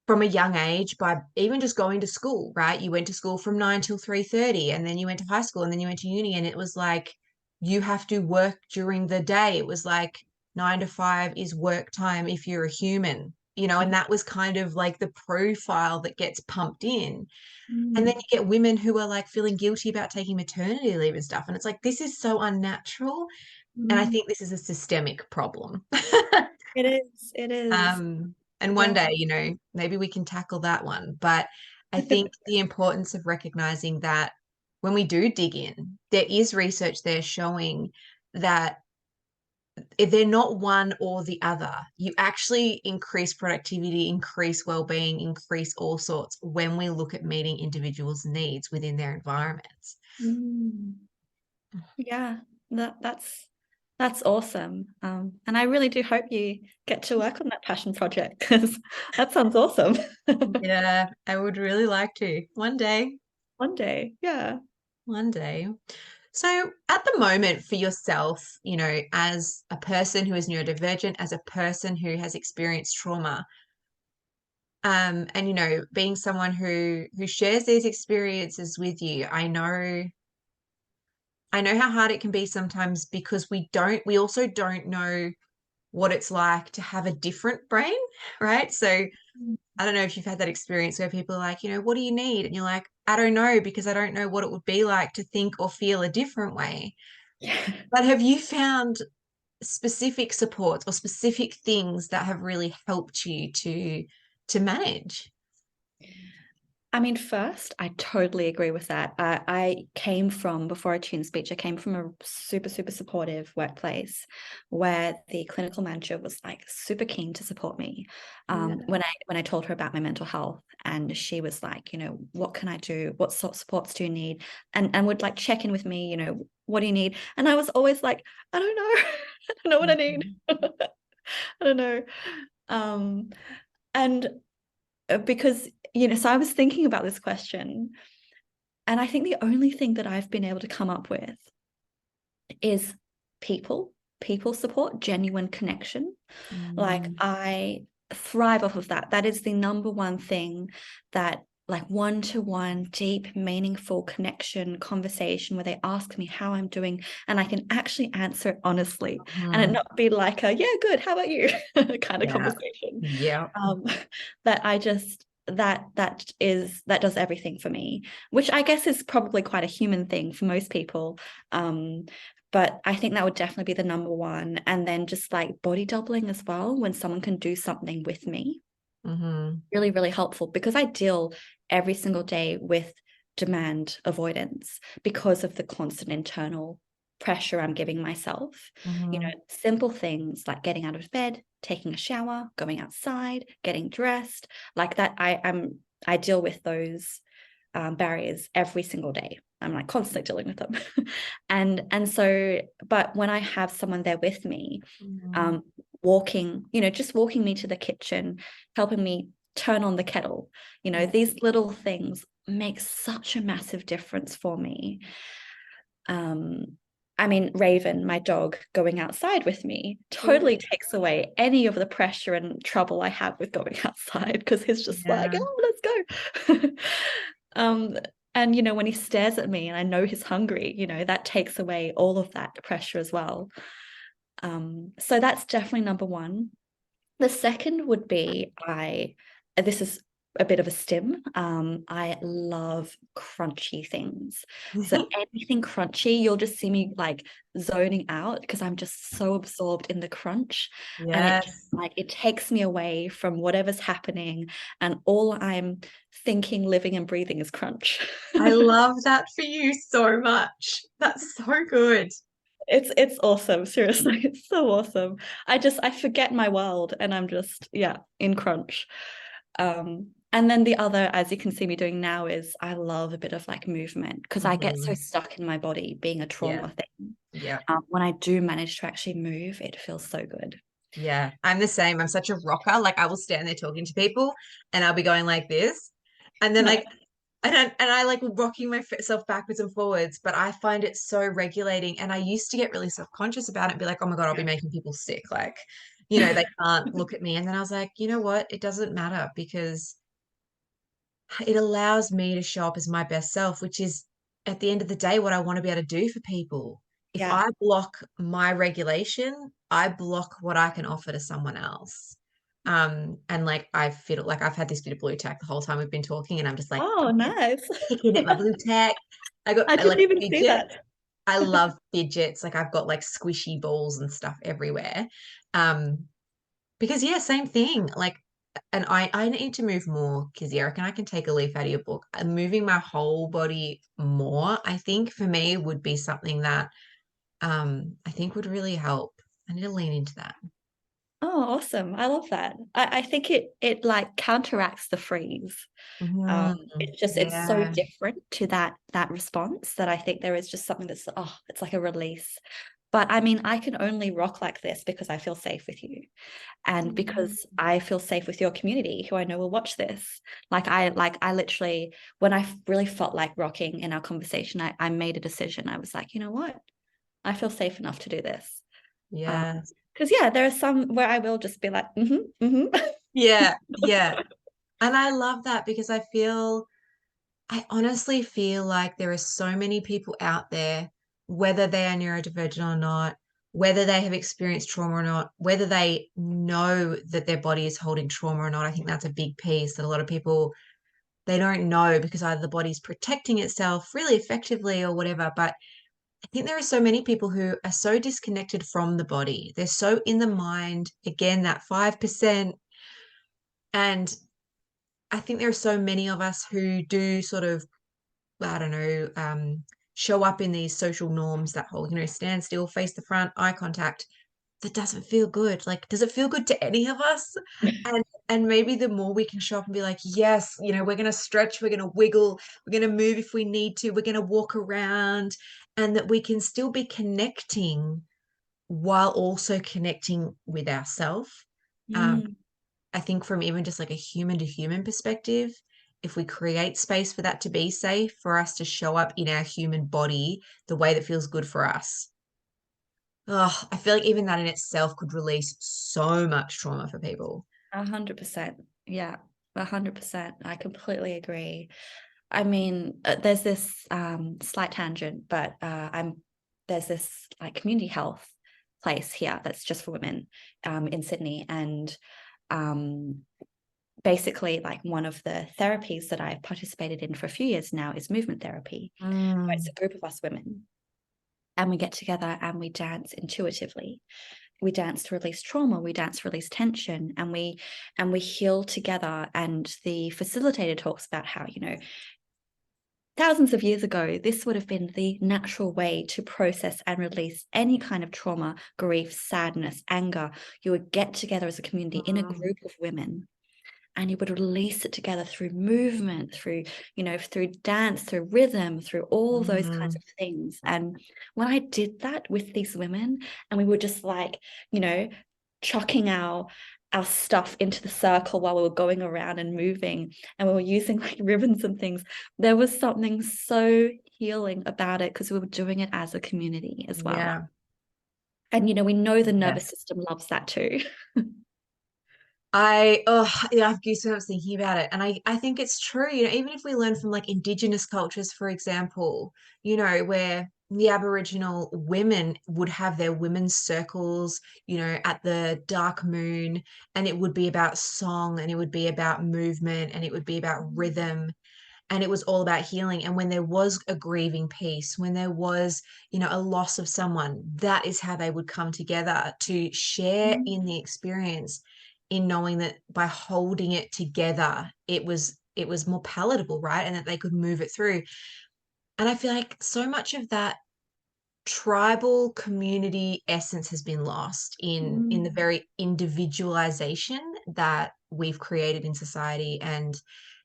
from a young age by even just going to school, right? You went to school from 9 till 3:30, and then you went to high school, and then you went to uni, and it was like you have to work during the day. It was like 9 to 5 is work time if you're a human, and that was kind of like the profile that gets pumped in. And then Mm. you get women who are like feeling guilty about taking maternity leave and stuff. And it's like, this is so unnatural. And I Mm. think this is a systemic problem. It is. It is. And one Yeah. day, maybe we can tackle that one. But I think the importance of recognizing that when we do dig in, there is research there showing that they're not one or the other. You actually increase productivity, increase well-being, increase all sorts when we look at meeting individuals' needs within their environments. Mm. Yeah, that's awesome. And I really do hope you get to work on that passion project because that sounds awesome. Yeah, I would really like to one day. One day, yeah. One day. So, at the moment, for yourself, as a person who is neurodivergent, as a person who has experienced trauma, and being someone who shares these experiences with you, I know how hard it can be sometimes because we also don't know what it's like to have a different brain, right? So, I don't know if you've had that experience where people are like, what do you need? And you're like, I don't know, because I don't know what it would be like to think or feel a different way. Yeah. But have you found specific supports or specific things that have really helped you to manage? I mean, first, I totally agree with that. I came from, before Attuned Speech, I came from a super, super supportive workplace where the clinical manager was like super keen to support me. Yeah. When I told her about my mental health, and she was like, what can I do? What sort of supports do you need? And would like check in with me, what do you need? And I was always like, I don't know. I don't know what I need. Mhm. I don't know. Um, and because so I was thinking about this question, and I think the only thing that I've been able to come up with is people support, genuine connection. Like, Mm, I thrive off of that. That is the number one thing that like one-to-one, deep, meaningful connection, conversation where they ask me how I'm doing and I can actually answer it honestly and it Mhm. not be like a, yeah, good, how about you kind of Yeah. conversation. Yeah. Um, that I just, that does everything for me, which I guess is probably quite a human thing for most people. But I think that would definitely be the number one. And then just like body doubling as well, when someone can do something with me, Hmm. really, really helpful because I deal every single day with demand avoidance because of the constant internal pressure I'm giving myself. You know, Hmm. simple things like getting out of bed, taking a shower, going outside, getting dressed, like that. I deal with those barriers every single day. I'm like constantly dealing with them. And so, but when I have someone there with me, Hmm. um, walking, you know, just walking me to the kitchen, helping me turn on the kettle, you know, Yeah. these little things make such a massive difference for me. Um, I mean, Raven, my dog, going outside with me totally takes away any of the pressure and trouble I have with going outside because he's just like, Yeah. oh, let's go. um, and, you know, when he stares at me and I know he's hungry, you know, that takes away all of that pressure as well. So that's definitely number one. The second would be this is a bit of a stim. I love crunchy things. So anything crunchy, you'll just see me like zoning out because I'm just so absorbed in the crunch. And Yes. it takes me away from whatever's happening. And all I'm thinking, living, and breathing is crunch. I love that for you so much. That's so good. It's awesome, seriously. It's so awesome. I forget my world and I'm just, yeah, in crunch. And then the other, as you can see me doing now, is I love a bit of like movement because I get so Hmm. stuck in my body being a Yeah. trauma thing. Yeah. When I do manage to actually move, it feels so good. Yeah. I'm the same. I'm such a rocker. Like I will stand there talking to people and I'll be going like this. And then No. like and I like rocking myself backwards and forwards, but I find it so regulating. And I used to get really self-conscious about it and be like, oh my God, I'll be Yeah. making people sick. Like, you know, they can't look at me. And then I was like, you know what? It doesn't matter because it allows me to show up as my best self, which is at the end of the day what I want to be able to do for people. If Yeah. I block my regulation, I block what I can offer to someone else. And like I feel like I've had this bit of blue tack the whole time we've been talking, and I'm just like Oh, nice. picking at my blue tack. I I didn't like even see fidget. that. I love fidgets. Like I've got like squishy balls and stuff everywhere. Um, because yeah, same thing. Like, and I need to move more, Kizzy. I reckon I can take a leaf out of your book. Moving my whole body more, I think for me would be something that I think would really help. I need to lean into that. Oh, awesome. I love that. I think it like counteracts the freeze. Mhm. It's so Yeah. different to that response that I think there is just something that's, oh, it's like a release. But I mean, I can only rock like this because I feel safe with you and Mhm. because I feel safe with your community who I know will watch this. I literally, when I really felt like rocking in our conversation, I made a decision. I was like, you know what? I feel safe enough to do this. Yeah. Because yeah, there are some where I will just be like, mm-hmm, mm-hmm. Yeah. Yeah. And I love that because I honestly feel like there are so many people out there, whether they are neurodivergent or not, whether they have experienced trauma or not, whether they know that their body is holding trauma or not. I think that's a big piece that a lot of people they don't know because either the body's protecting itself really effectively or whatever. But I think there are so many people who are so disconnected from the body. They're so in the mind, again, that 5%. And I think there are so many of us who do sort of I don't know, show up in these social norms that whole, stand still, face the front, eye contact. That doesn't feel good. Like, does it feel good to any of us? And maybe the more we can show up and be like, yes, we're gonna stretch, we're gonna wiggle, we're gonna move if we need to, we're gonna walk around, and that we can still be connecting while also connecting with ourselves. Um, Mm. I think from even just like a human to human perspective, if we create space for that to be safe, for us to show up in our human body the way that feels good for us, oh, I feel like even that in itself could release so much trauma for people. 100%. Yeah. 100%. I completely agree. I mean, there's this slight tangent, but there's this like community health place here that's just for women in Sydney, and um, basically, like one of the therapies that I've participated in for a few years now is movement therapy. It's a group of us women, and we get together and we dance intuitively. We dance to release trauma, we dance to release tension, and we heal together. And the facilitator talks about how, you know, thousands of years ago, this would have been the natural way to process and release any kind of trauma, grief, sadness, anger. You would get together as a community in a group of women, and you would release it together through movement, through, you know, through dance, through rhythm, through all those kinds of things. And when I did that with these women, and we were just like, you know, chucking our stuff into the circle while we were going around and moving, and we were using like ribbons and things, there was something so healing about it because we were doing it as a community as well. Yeah. And, you know, we know the Yeah. nervous system loves that too. I have goosebumps thinking about it. And I think it's true, you know, even if we learn from like indigenous cultures, for example, you know, where the Aboriginal women would have their women's circles, you know, at the dark moon, and it would be about song, and it would be about movement, and it would be about rhythm, and it was all about healing. And when there was a grieving piece, when there was, you know, a loss of someone, that is how they would come together to share in the experience, in knowing that by holding it together, it was more palatable, right? And that they could move it through. And I feel like so much of that tribal community essence has been lost in the very individualization that we've created in society. And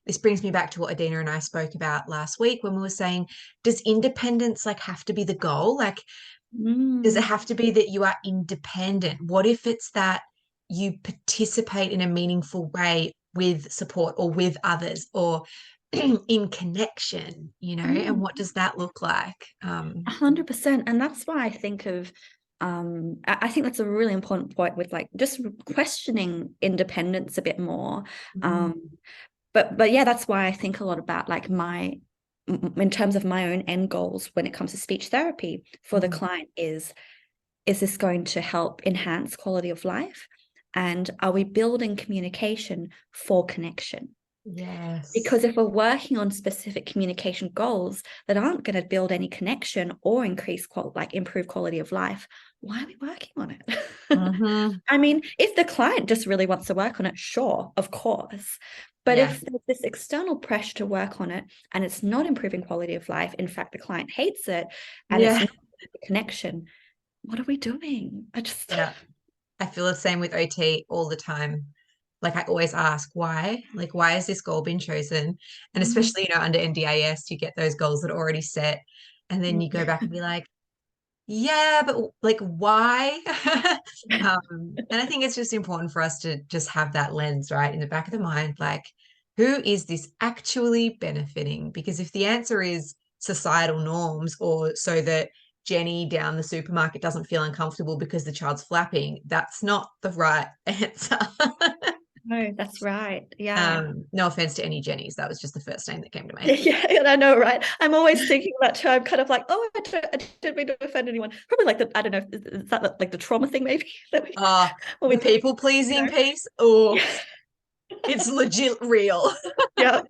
this brings me back to what Adina and I spoke about last week when we were saying, does independence like have to be the goal? Like, does it have to be that you are independent? What if it's that you participate in a meaningful way with support or with others, or in connection, you know? And what does that look like? 100%. And that's why I think of, I think that's a really important point with like just questioning independence a bit more. But yeah, that's why I think a lot about like in terms of my own end goals when it comes to speech therapy for the client is this going to help enhance quality of life? And are we building communication for connection? Yes. Because if we're working on specific communication goals that aren't going to build any connection or improve quality of life, why are we working on it? I mean, if the client just really wants to work on it, sure, of course. But Yeah. if there's this external pressure to work on it and it's not improving quality of life, in fact, the client hates it and it's Yeah. not a connection, what are we doing? Yeah. I feel the same with OT all the time. Like I always ask why, like why has this goal been chosen? And especially, you know, under NDIS, you get those goals that are already set. And then you go back and be like, yeah, but like why? And I think it's just important for us to just have that lens, right, in the back of the mind, like, who is this actually benefiting? Because if the answer is societal norms, or so that Jenny down the supermarket doesn't feel uncomfortable because the child's flapping, that's not the right answer. No, that's right. Yeah. No offense to any Jennies. That was just the first name that came to my head. Yeah, and I know, right? I'm always thinking that too. I'm kind of like, oh, I didn't mean to offend anyone. Probably like I don't know, is that like the trauma thing maybe that we when we The people you pleasing know? piece. Oh, Yeah. it's legit real. Yeah.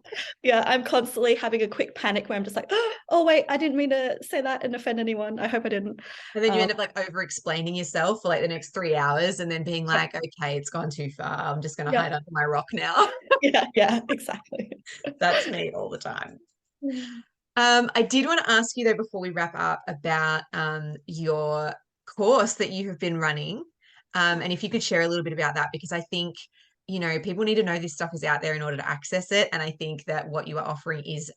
Yeah. I'm constantly having a quick panic where I'm just like, oh wait, I didn't mean to say that and offend anyone. I hope I didn't. And then you end up like over explaining yourself for like the next 3 hours, and then being Yeah, like, okay, it's gone too far. I'm just going to yeah, hide under my rock now. yeah, exactly. That's me all the time. I did want to ask you though, before we wrap up, about your course that you have been running. And if you could share a little bit about that, because I think, you know, people need to know this stuff is out there in order to access it. And I think that what you are offering is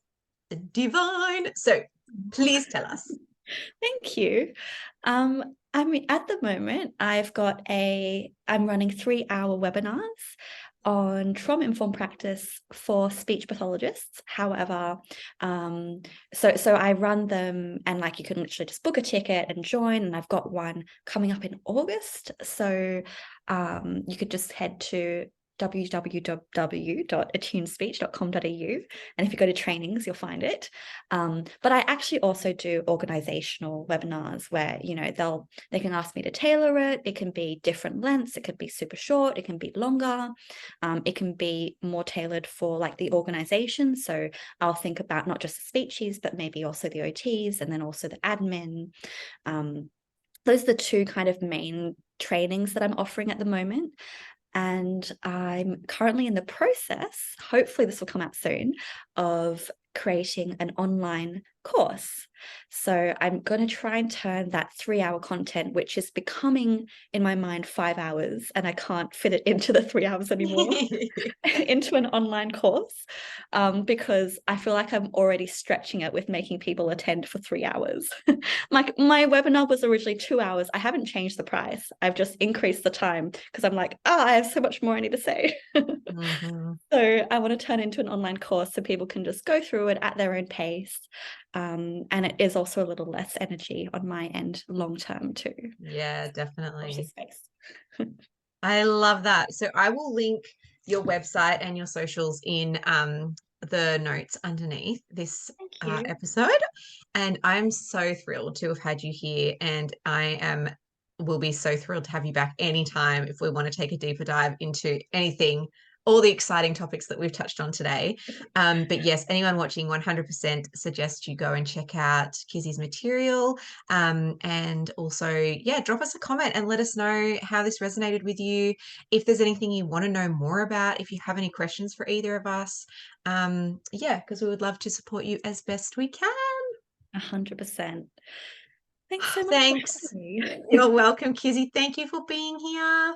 divine. So please tell us. Thank you. I mean, at the moment, I'm running 3-hour webinars on trauma-informed practice for speech pathologists. However, so I run them, and like you can literally just book a ticket and join, and I've got one coming up in August. So you could just head to www.attunedspeech.com.au. And if you go to trainings, you'll find it. But I actually also do organizational webinars where, you know, they can ask me to tailor it. It can be different lengths. It can be super short. It can be longer. It can be more tailored for like the organization. So I'll think about not just the speeches, but maybe also the OTs and then also the admin. Those are the two kind of main trainings that I'm offering at the moment. And I'm currently in the process, hopefully this will come out soon, of creating an online course. So I'm going to try and turn that 3-hour content, which is becoming in my mind 5 hours, and I can't fit it into the 3 hours anymore, into an online course, because I feel like I'm already stretching it with making people attend for 3 hours. My webinar was originally 2 hours. I haven't changed the price. I've just increased the time because I'm like, I have so much more I need to say. Mm-hmm. So I want to turn into an online course so people can just go through it at their own pace. And it is also a little less energy on my end long term too. Yeah, definitely. Space. I love that. So I will link your website and your socials in the notes underneath this Thank you. episode. And I'm so thrilled to have had you here. And will be so thrilled to have you back anytime if we want to take a deeper dive into anything, all the exciting topics that we've touched on today. But yes, anyone watching 100% suggest you go and check out Kizzy's material. And also, yeah, drop us a comment and let us know how this resonated with you. If there's anything you want to know more about, if you have any questions for either of us, yeah, because we would love to support you as best we can. 100%. Thanks so much for Thanks. having me. You're welcome, Kizzy. Thank you for being here.